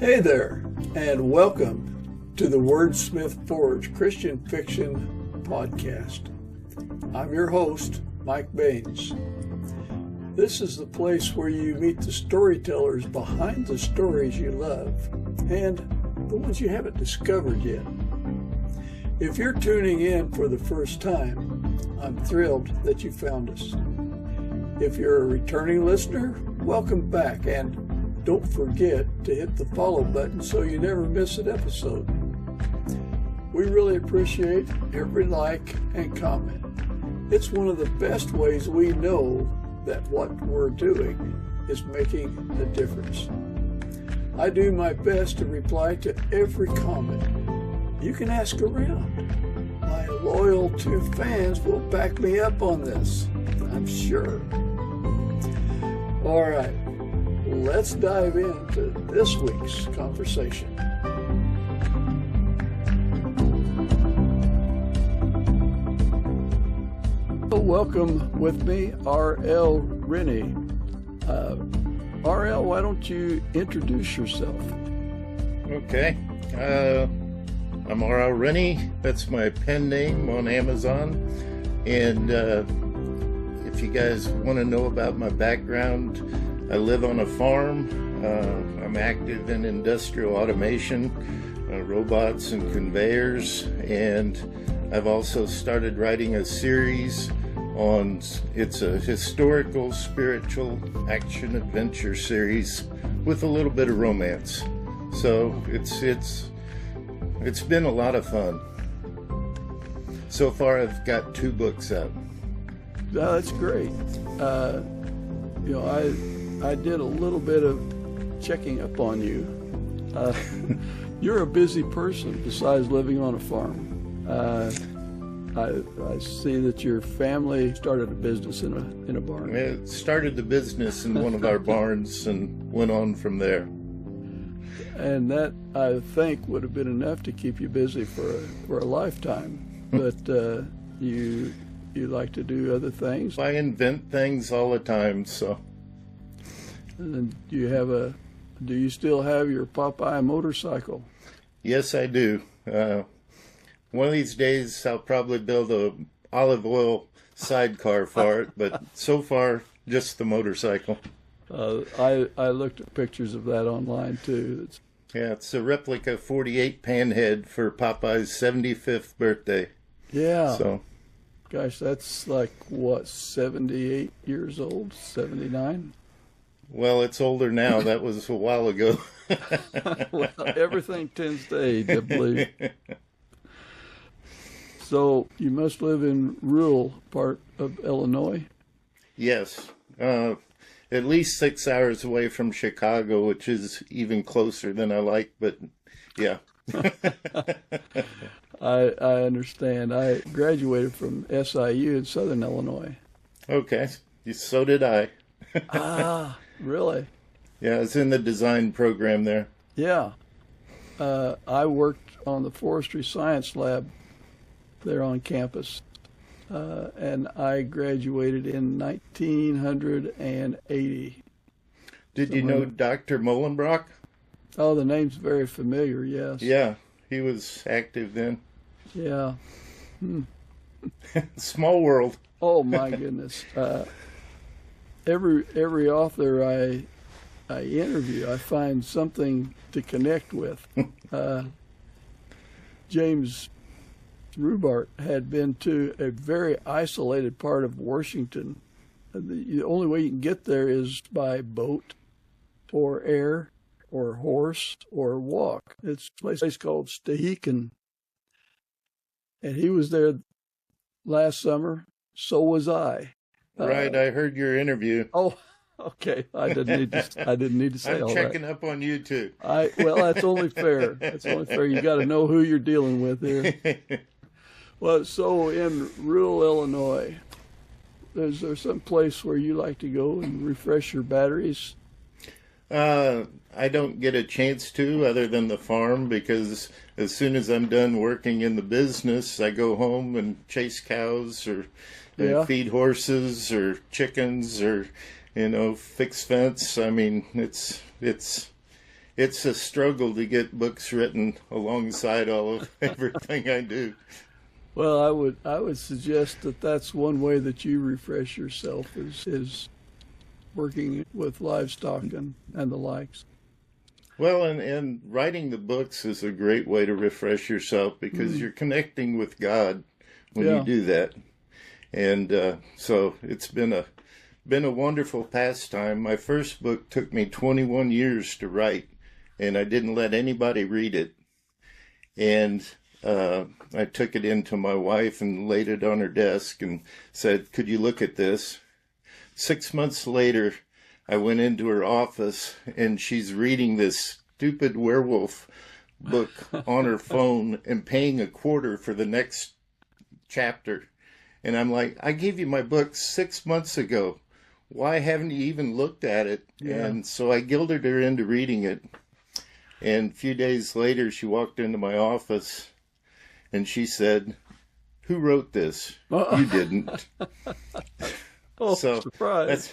Hey there, and welcome to the Wordsmith Forge Christian Fiction Podcast. I'm your host, Mike Baines. This is the place where you meet the storytellers behind the stories you love and the ones you haven't discovered yet. If you're tuning in for the first time, I'm thrilled that you found us. If you're a returning listener, welcome back, and don't forget to hit the follow button so you never miss an episode. We really appreciate every like and comment. It's one of the best ways we know that what we're doing is making a difference. I do my best to reply to every comment. You can ask around. My loyal 2 fans will back me up on this, I'm sure. All right. Let's dive into this week's conversation. Welcome with me, R.L. Rinne. R.L., why don't you introduce yourself? Okay. I'm R.L. Rinne. That's my pen name on Amazon. And if you guys want to know about my background, I live on a farm. I'm active in industrial automation, robots and conveyors, and I've also started writing a series on, it's a historical, spiritual, action adventure series with a little bit of romance. So it's been a lot of fun. So far I've got 2 books out. Oh, that's great. I did a little bit of checking up on you. You're a busy person besides living on a farm. I see that your family started a business in a barn. It started the business in one of our barns and went on from there. And that, I think, would have been enough to keep you busy for a lifetime. But you like to do other things. I invent things all the time, so. And do you still have your Popeye motorcycle? Yes, I do. One of these days I'll probably build a olive oil sidecar for it, but so far just the motorcycle. I looked at pictures of that online too. It's a replica 48 panhead for Popeye's 75th birthday. Yeah. So, gosh, that's like what, 78 years old, 79? Well, it's older now. That was a while ago. Well, everything tends to age, I believe. So you must live in rural part of Illinois? Yes. At least 6 hours away from Chicago, which is even closer than I like, but yeah. I understand. I graduated from SIU in Southern Illinois. Okay. So did I. Ah, really? Yeah, I was in the design program there. Yeah. I worked on the forestry science lab there on campus. And I graduated in 1980. Did you know Dr. Mullenbrock? Oh, the name's very familiar, yes. Yeah, he was active then. Yeah. Small world. Oh, my goodness. Every author I interview, I find something to connect with. James Rubart had been to a very isolated part of Washington. The only way you can get there is by boat or air or horse or walk. It's a place called Stehekin. And he was there last summer. So was I. Right, I heard your interview. Oh, okay. I didn't need to say I'm all that. I'm checking up on you too. Well, that's only fair. That's only fair. You got to know who you're dealing with here. Well, so in rural Illinois, is there some place where you like to go and refresh your batteries? I don't get a chance to, other than the farm, because as soon as I'm done working in the business, I go home and chase cows or feed horses or chickens or, fix fence. I mean, it's it's a struggle to get books written alongside all of everything I do. Well, I would suggest that that's one way that you refresh yourself is working with livestock and the likes. Well, and writing the books is a great way to refresh yourself because you're connecting with God when you do that. And so it's been a wonderful pastime. My first book took me 21 years to write, and I didn't let anybody read it. And I took it in to my wife and laid it on her desk and said, "Could you look at this?" 6 months later, I went into her office, and she's reading this stupid werewolf book on her phone and paying $0.25 for the next chapter. And I'm like, "I gave you my book 6 months ago. Why haven't you even looked at it?" Yeah. And so I guilted her into reading it. And a few days later, she walked into my office, and she said, "Who wrote this? You didn't." Oh, So surprise.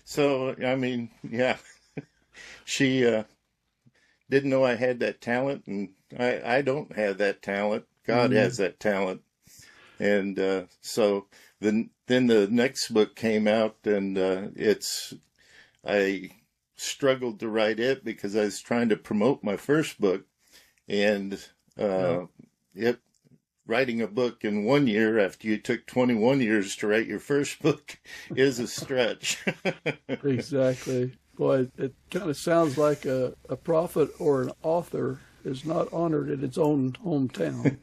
so, I mean, yeah, she didn't know I had that talent, and I don't have that talent. God has that talent. And so then the next book came out, and I struggled to write it because I was trying to promote my first book, and writing a book in 1 year after you took 21 years to write your first book is a stretch. Exactly. Boy, it kind of sounds like a prophet or an author is not honored in its own hometown.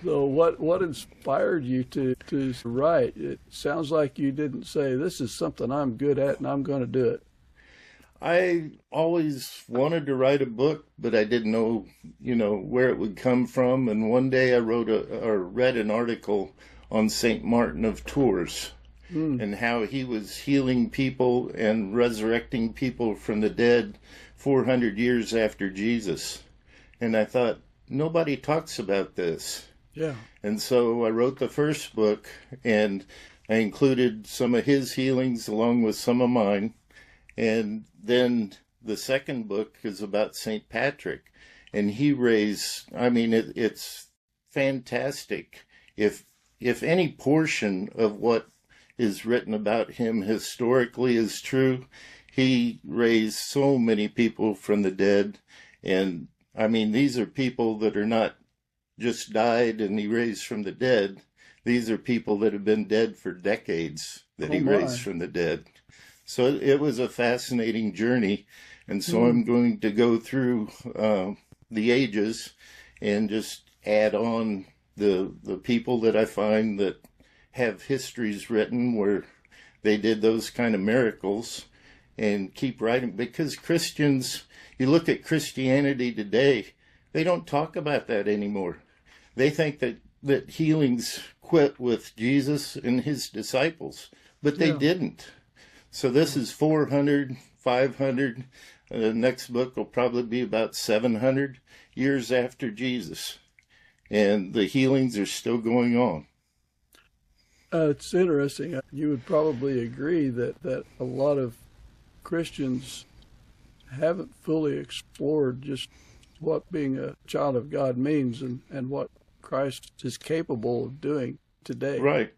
So what inspired you to write? It sounds like you didn't say, "This is something I'm good at and I'm going to do it." I always wanted to write a book, but I didn't know, where it would come from. And one day I read an article on St. Martin of Tours and how he was healing people and resurrecting people from the dead 400 years after Jesus. And I thought, nobody talks about this. Yeah. And so I wrote the first book, and I included some of his healings along with some of mine. And then the second book is about St. Patrick, and he raised, it's fantastic. If any portion of what is written about him historically is true, he raised so many people from the dead. And these are people that are not just died and he raised from the dead. These are people that have been dead for decades that he raised from the dead. So it was a fascinating journey, and so I'm going to go through the ages and just add on the people that I find that have histories written where they did those kind of miracles, and keep writing. Because Christians, you look at Christianity today, they don't talk about that anymore. They think that healings quit with Jesus and his disciples, but they didn't. So this is 400, 500. The next book will probably be about 700 years after Jesus. And the healings are still going on. It's interesting. You would probably agree that a lot of Christians haven't fully explored just what being a child of God means and what Christ is capable of doing today. Right.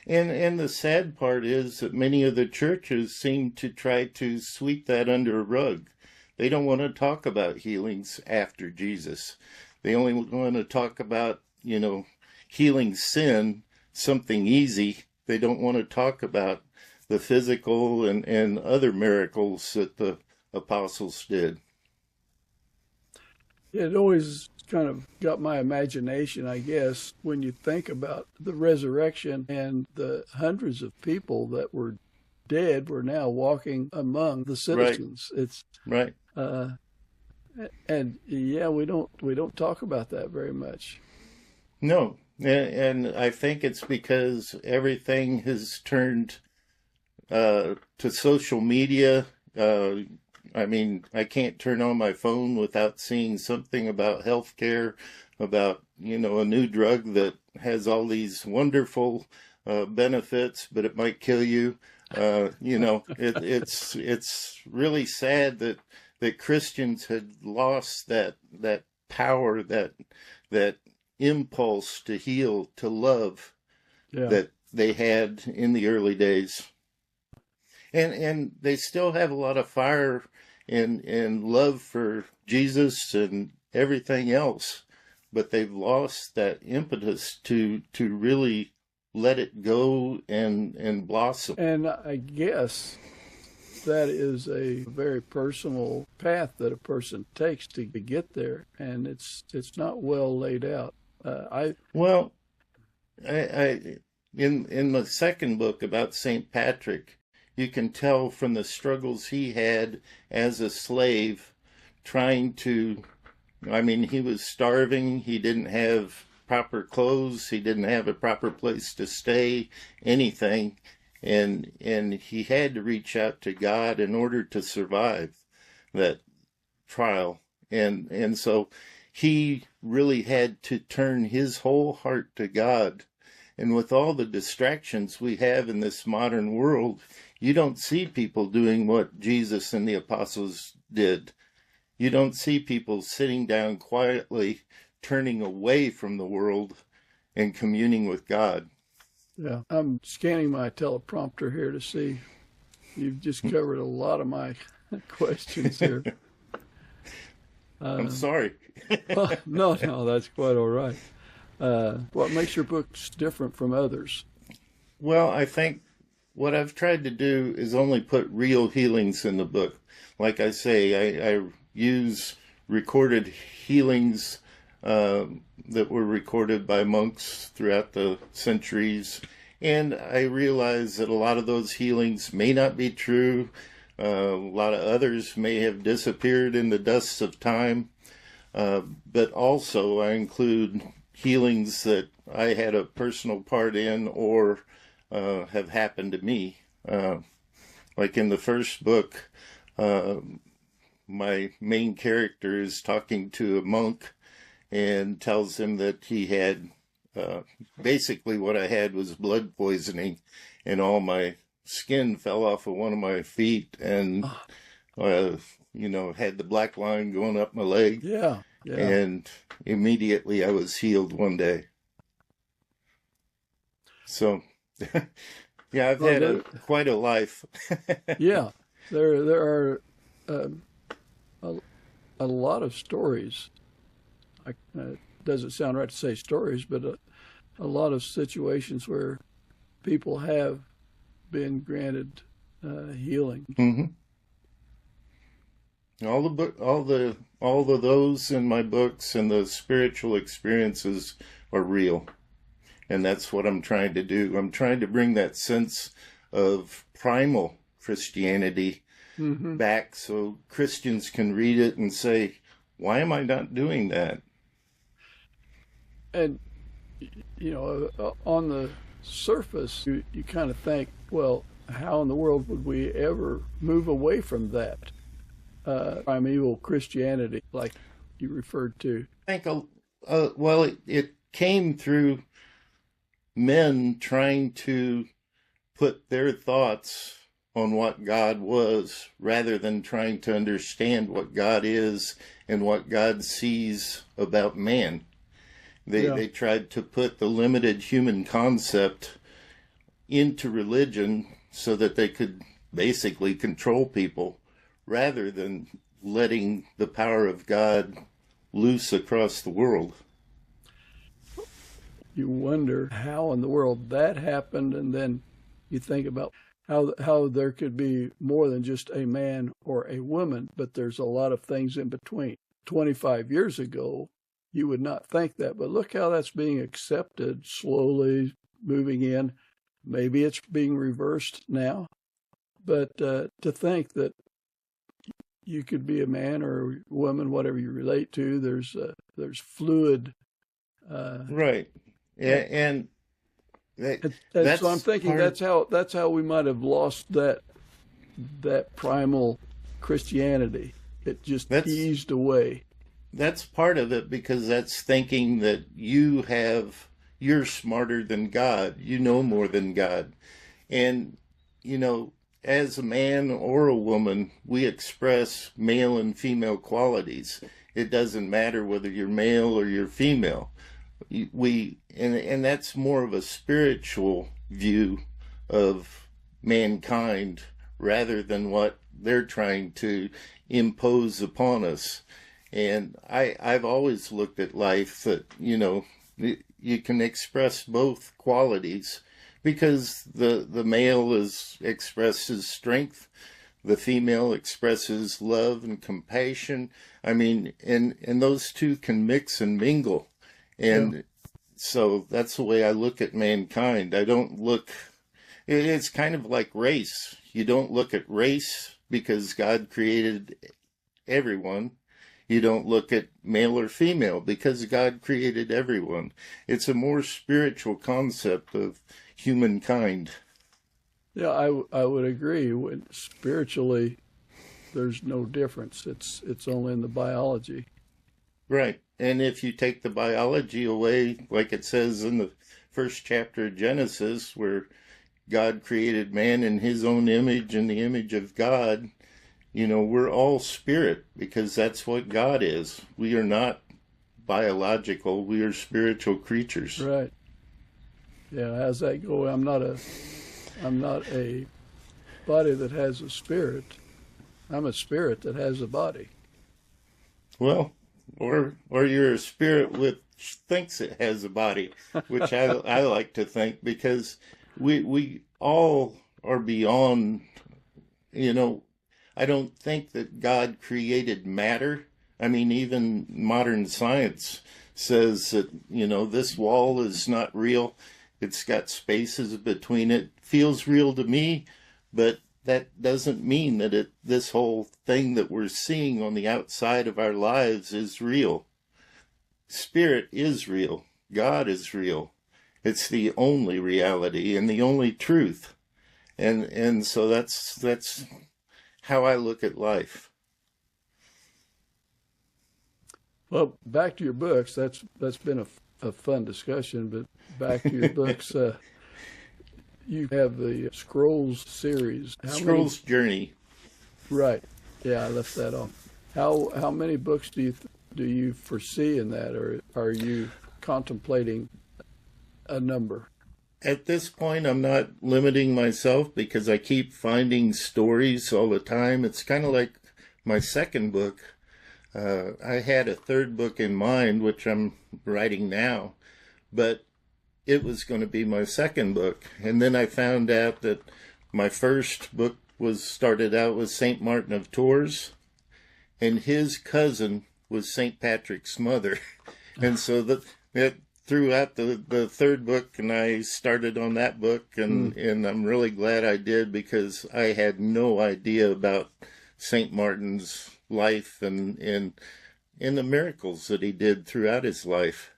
And the sad part is that many of the churches seem to try to sweep that under a rug. They don't want to talk about healings after Jesus. They only want to talk about, healing sin, something easy. They don't want to talk about the physical and other miracles that the apostles did. It always kind of got my imagination, I guess, when you think about the resurrection and the hundreds of people that were dead were now walking among the citizens. Right. It's right. And we don't talk about that very much. No, and I think it's because everything has turned to social media. I can't turn on my phone without seeing something about healthcare, about, a new drug that has all these wonderful benefits, but it might kill you. It's really sad that Christians had lost that power, that impulse to heal, to love, that they had in the early days. And they still have a lot of fire and love for Jesus and everything else, but they've lost that impetus to really let it go and blossom. And I guess that is a very personal path that a person takes to get there, and it's not well laid out. I in the second book about St. Patrick, you can tell from the struggles he had as a slave, trying to, he was starving, he didn't have proper clothes, he didn't have a proper place to stay, anything, and he had to reach out to God in order to survive that trial, and so he really had to turn his whole heart to God. And with all the distractions we have in this modern world, you don't see people doing what Jesus and the apostles did. You don't see people sitting down quietly, turning away from the world and communing with God. Yeah, I'm scanning my teleprompter here to see. You've just covered a lot of my questions here. I'm sorry. No, that's quite all right. What makes your books different from others? Well, I think what I've tried to do is only put real healings in the book. Like I say, I use recorded healings that were recorded by monks throughout the centuries. And I realize that a lot of those healings may not be true. A lot of others may have disappeared in the dusts of time. But also I include healings that I had a personal part in or have happened to me. Like in the first book, my main character is talking to a monk and tells him that he had, basically what I had was blood poisoning, and all my skin fell off of one of my feet and, had the black line going up my leg. Yeah. And immediately I was healed one day. So, yeah, I've had quite a life. Yeah, there are a lot of stories. Doesn't sound right to say stories, but a lot of situations where people have been granted healing. Mm-hmm. All of those in my books and the spiritual experiences are real. And that's what I'm trying to do. I'm trying to bring that sense of primal Christianity back so Christians can read it and say, why am I not doing that? And, on the surface, you kind of think, well, how in the world would we ever move away from that? Primeval Christianity, like you referred to. I think, it came through men trying to put their thoughts on what God was, rather than trying to understand what God is and what God sees about man. They tried to put the limited human concept into religion so that they could basically control people, rather than letting the power of God loose across the world. You wonder how in the world that happened, and then you think about how there could be more than just a man or a woman, but there's a lot of things in between. 25 years ago, you would not think that, but look how that's being accepted, slowly moving in. Maybe it's being reversed now, but to think that you could be a man or a woman, whatever you relate to, there's fluid. Right. Yeah, and so I'm thinking that's how we might have lost that primal Christianity. It just eased away. That's part of it, because that's thinking that you're smarter than God, you know more than God. And you know, as a man or a woman, we express male and female qualities. It doesn't matter whether you're male or you're female. And that's more of a spiritual view of mankind rather than what they're trying to impose upon us. And I've always looked at life that, you know, you can express both qualities, because the male expresses strength, the female expresses love and compassion. I mean, and those two can mix and mingle. And so that's the way I look at mankind. I don't look, it's kind of like race. You don't look at race because God created everyone. You don't look at male or female because God created everyone. It's a more spiritual concept of humankind. Yeah, I would agree. Spiritually, there's no difference. It's only in the biology. Right. And if you take the biology away, like it says in the first chapter of Genesis, where God created man in his own image, in the image of God, you know, we're all spirit, because that's what God is. We are not biological. We are spiritual creatures. Right. Yeah, how's that go? I'm not a body that has a spirit. I'm a spirit that has a body. Well, or you're a spirit which thinks it has a body, which I like to think, because we all are beyond, you know, I don't think that God created matter. I mean, even modern science says that, you know, this wall is not real. It's got spaces between it. Feels real to me, but that doesn't mean that this whole thing that we're seeing on the outside of our lives is real. Spirit is real. God is real. It's the only reality and the only truth. And so that's how I look at life. Well, back to your books. That's been a fun discussion, but back to your books. You have the Scrolls series. Scrolls Journey. Right. Yeah, I left that off. How many books do you foresee in that, or are you contemplating a number? At this point, I'm not limiting myself because I keep finding stories all the time. It's kind of like my second book. I had a third book in mind, which I'm writing now, but it was going to be my second book. And then I found out that my first book started out with St. Martin of Tours, and his cousin was St. Patrick's mother. And so throughout the third book, and I started on that book, and I'm really glad I did, because I had no idea about St. Martin's life and the miracles that he did throughout his life.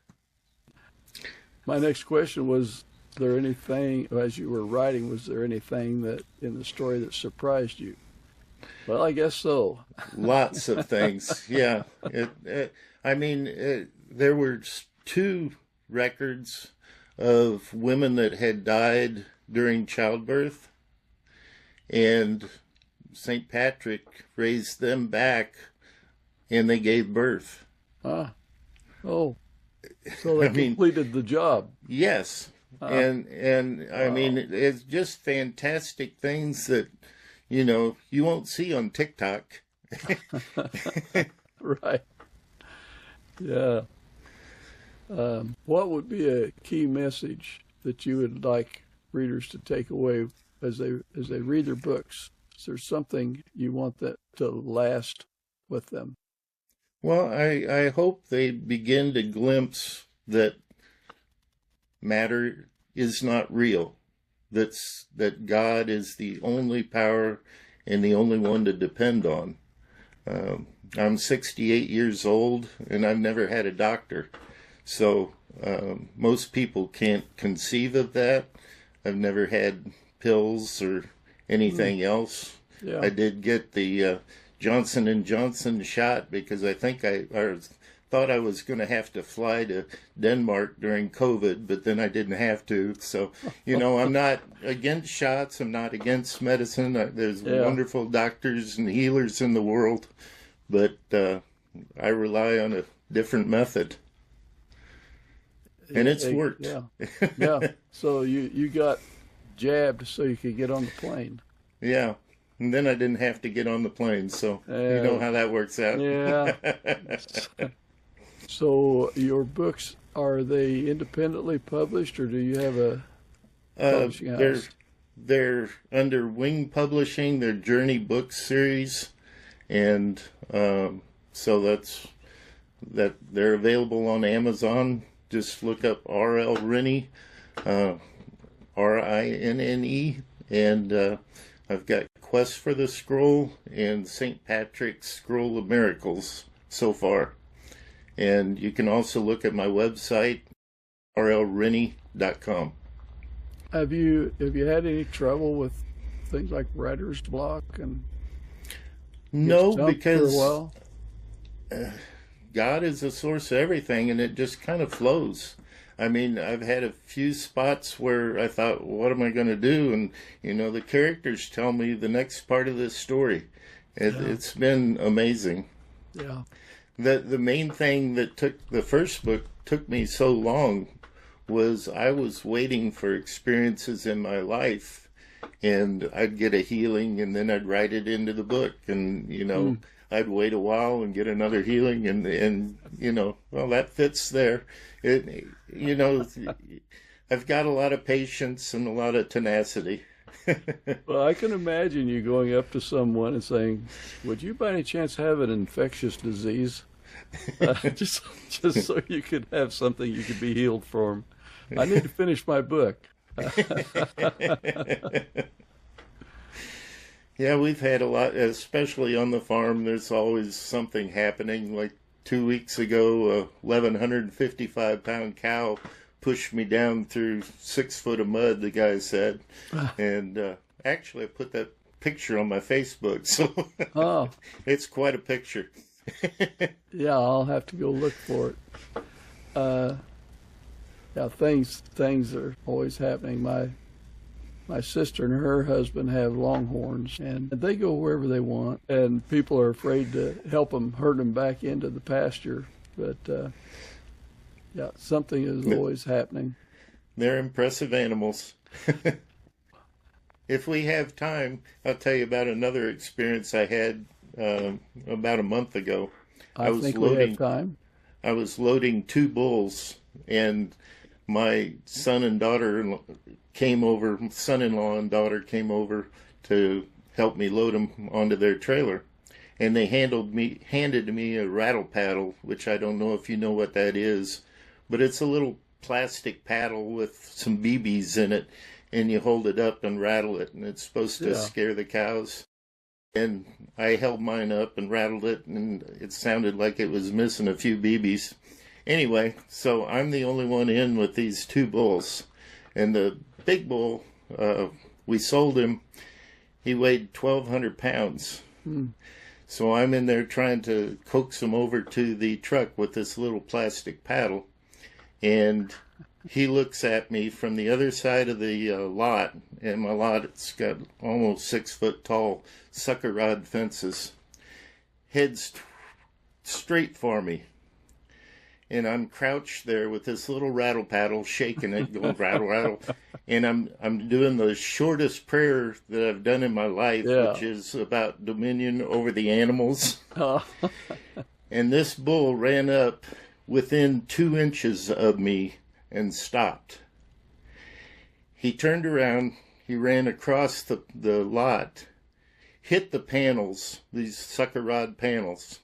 My next question was there anything, as you were writing, was there anything that in the story that surprised you? Well, I guess so. Lots of things, yeah. There were 2 records of women that had died during childbirth, and St. Patrick raised them back, and they gave birth. Oh, so they completed the job. Yes, and I mean, it's just fantastic things that, you know, you won't see on TikTok. Right. Yeah. What would be a key message that you would like readers to take away as they read their books? Is there something you want that to last with them? Well, I hope they begin to glimpse that matter is not real. That God is the only power and the only one to depend on. I'm 68 years old, and I've never had a doctor. So most people can't conceive of that. I've never had pills or anything else. Yeah. I did get the Johnson & Johnson shot because I thought I was going to have to fly to Denmark during COVID, but then I didn't have to. So, I'm not against shots. I'm not against medicine. There's wonderful doctors and healers in the world, but I rely on a different method. And it's worked. Yeah. Yeah. So you got jabbed so you could get on the plane. Yeah. And then I didn't have to get on the plane. So you know how that works out. Yeah. So your books, are they independently published, or do you have a publishing house? They're under Wing Publishing, their Journey Book series. And so they're available on Amazon. Just look up R.L. Rinne, Rinne, and I've got Quest for the Scroll and St. Patrick's Scroll of Miracles so far. And you can also look at my website, rlrinne.com. Have you had any trouble with things like writer's block and no, because for a while? God is the source of everything, and it just kind of flows. I mean, I've had a few spots where I thought, what am I going to do? And, the characters tell me the next part of this story. It's been amazing. Yeah. The main thing that took the first book took me so long was I was waiting for experiences in my life, and I'd get a healing, and then I'd write it into the book, and I'd wait a while and get another healing, and well, that fits there. I've got a lot of patience and a lot of tenacity. Well, I can imagine you going up to someone and saying, "Would you by any chance have an infectious disease?" Just so you could have something you could be healed from. I need to finish my book. Yeah, we've had a lot, especially on the farm. There's always something happening. Like 2 weeks ago, a 1,155-pound cow pushed me down through 6 foot of mud, the guy said. And actually, I put that picture on my Facebook, so it's quite a picture. Yeah, I'll have to go look for it. Yeah, things are always happening. My sister and her husband have longhorns, and they go wherever they want, and people are afraid to help them, herd them back into the pasture. But yeah, something is always happening. They're impressive animals. If we have time, I'll tell you about another experience I had about a month ago. I think we have time. I was loading 2 bulls, and my son-in-law and daughter came over to help me load them onto their trailer. And they handed me a rattle paddle, which I don't know if you know what that is, but it's a little plastic paddle with some BBs in it, and you hold it up and rattle it, and it's supposed to scare the cows. And I held mine up and rattled it, and it sounded like it was missing a few BBs. Anyway, so I'm the only one in with these 2 bulls. And the big bull, we sold him, he weighed 1,200 pounds. So I'm in there trying to coax him over to the truck with this little plastic paddle. And he looks at me from the other side of the lot, and my lot, it's got almost 6 foot tall sucker rod fences. Heads straight for me. And I'm crouched there with this little rattle paddle, shaking it, going rattle, rattle. And I'm doing the shortest prayer that I've done in my life, which is about dominion over the animals. And this bull ran up within 2 inches of me and stopped. He turned around, he ran across the lot, hit the panels, these sucker rod panels,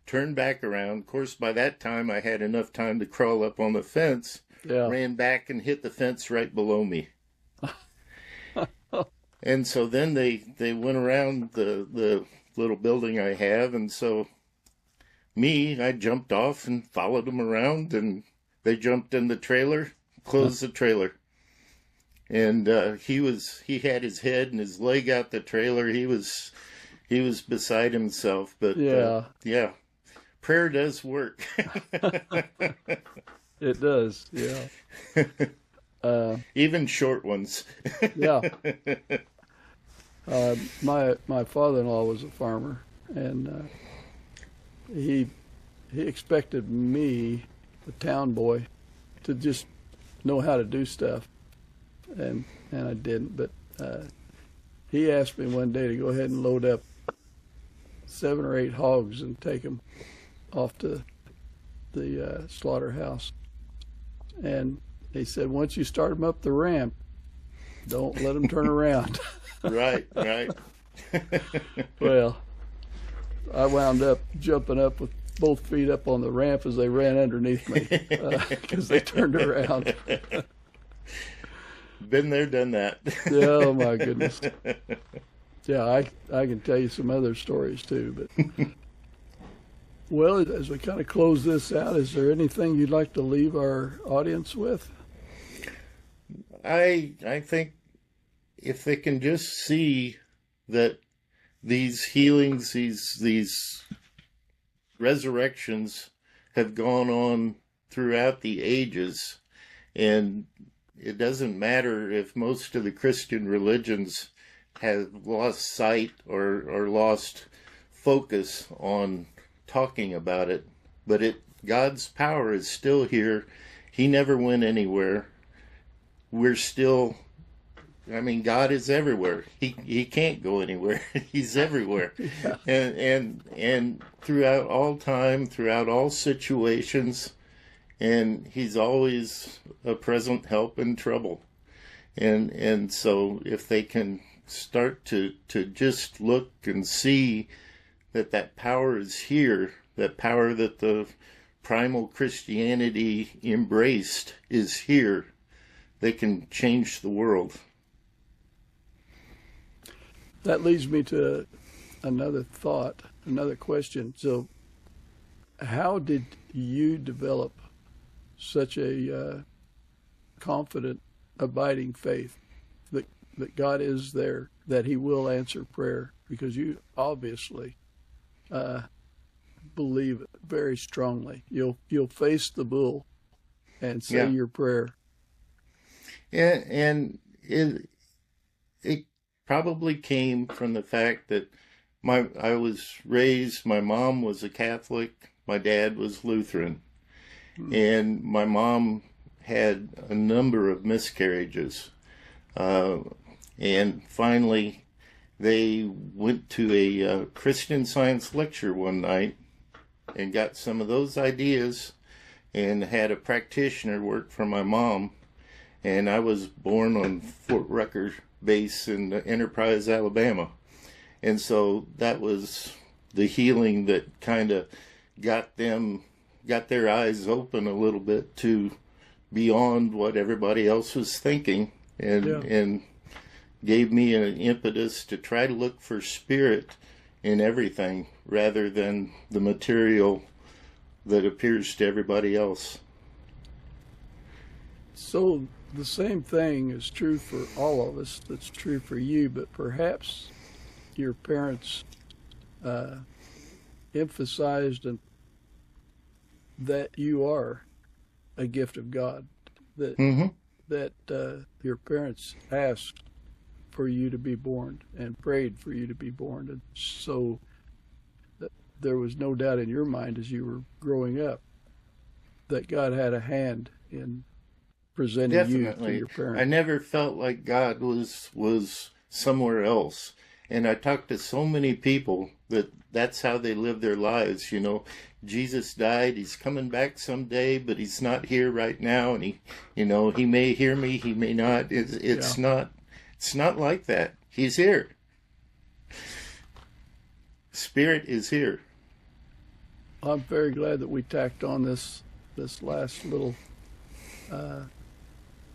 turned back around. Of course, by that time, I had enough time to crawl up on the fence, ran back and hit the fence right below me. And so then they went around the little building I have, and so I jumped off and followed them around, and they jumped in the trailer, closed the trailer. And he had his head and his leg out the trailer. He was beside himself. But prayer does work. It does, yeah. Even short ones. Yeah. My father-in-law was a farmer, and he expected me, the town boy, to just know how to do stuff, and I didn't. But he asked me one day to go ahead and load up 7 or 8 hogs and take them off to the slaughterhouse. And he said, once you start them up the ramp, don't let them turn around. Right. Well, I wound up jumping up with both feet up on the ramp as they ran underneath me because they turned around. Been there, done that. Oh, my goodness. Yeah, I can tell you some other stories too. But well, as we kind of close this out, is there anything you'd like to leave our audience with? I think if they can just see that these healings, these resurrections have gone on throughout the ages, and it doesn't matter if most of the Christian religions have lost sight or lost focus on talking about it, but God's power is still here. He never went anywhere. We're still, God is everywhere. He can't go anywhere. He's everywhere. Yeah. And throughout all time, throughout all situations, and he's always a present help in trouble. And so if they can start to just look and see that power is here, that power that the primal Christianity embraced is here, they can change the world. That leads me to another thought, another question. So how did you develop such a confident, abiding faith that God is there, that he will answer prayer? Because you obviously believe it very strongly. You'll face the bull and say your prayer. Yeah, and it probably came from the fact that I was raised, my mom was a Catholic, my dad was Lutheran, and my mom had a number of miscarriages. And finally, they went to a Christian Science lecture one night and got some of those ideas and had a practitioner work for my mom. And I was born on Fort Rucker base in Enterprise, Alabama. And so that was the healing that kind of got their eyes open a little bit to beyond what everybody else was thinking, and gave me an impetus to try to look for spirit in everything rather than the material that appears to everybody else. So the same thing is true for all of us that's true for you, but perhaps your parents emphasized that you are a gift of God, that your parents asked for you to be born and prayed for you to be born, and so that there was no doubt in your mind as you were growing up that God had a hand in presenting Definitely. you to your parents. I never felt like God was somewhere else. And I talked to so many people that's how they live their lives. You know, Jesus died, he's coming back someday, but he's not here right now. And he may hear me, he may not. It's not like that. He's here. Spirit is here. I'm very glad that we tacked on this last little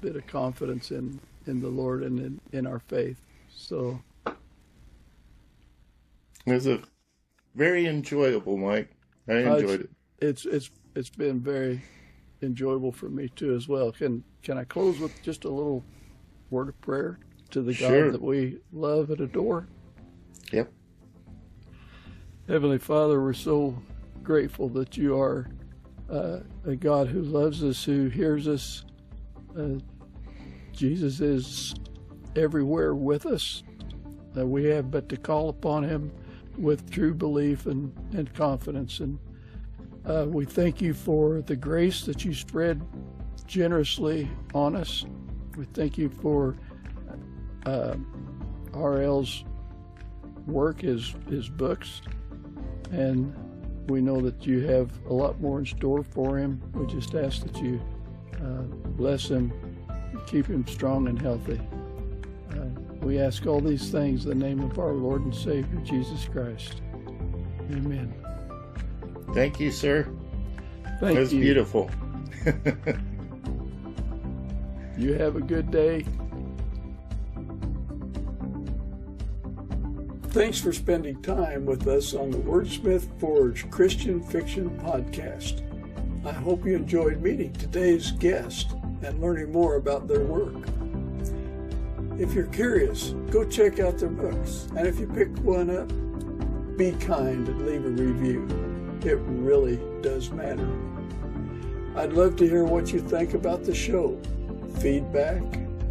bit of confidence in the Lord and in our faith. So it was a very enjoyable, Mike. I enjoyed it. It's been very enjoyable for me too as well. Can I close with just a little word of prayer to the God that we love and adore? Yep. Heavenly Father, we're so grateful that you are a God who loves us, who hears us. Jesus is everywhere with us. We have but to call upon him with true belief and confidence. And we thank you for the grace that you spread generously on us. We thank you for RL's work, his books, and we know that you have a lot more in store for him. We just ask that you bless him, keep him strong and healthy. We ask all these things in the name of our Lord and Savior, Jesus Christ. Amen. Thank you, sir. Thank That's you. beautiful. You have a good day. Thanks for spending time with us on the Wordsmith Forge Christian Fiction Podcast. I hope you enjoyed meeting today's guest and learning more about their work. If you're curious, go check out their books. And if you pick one up, be kind and leave a review. It really does matter. I'd love to hear what you think about the show. Feedback,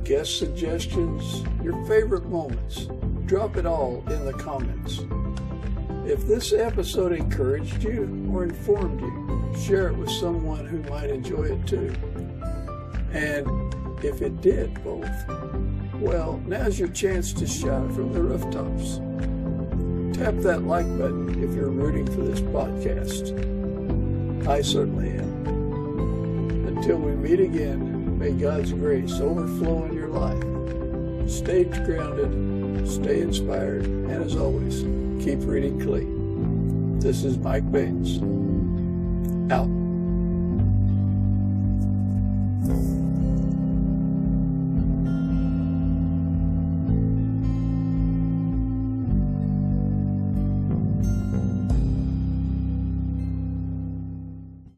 guest suggestions, your favorite moments. Drop it all in the comments. If this episode encouraged you or informed you, share it with someone who might enjoy it too. And if it did both, well, now's your chance to shout it from the rooftops. Tap that like button if you're rooting for this podcast. I certainly am. Until we meet again, may God's grace overflow in your life. Stay grounded, stay inspired, and as always, keep reading clean. This is Mike Baines. Out.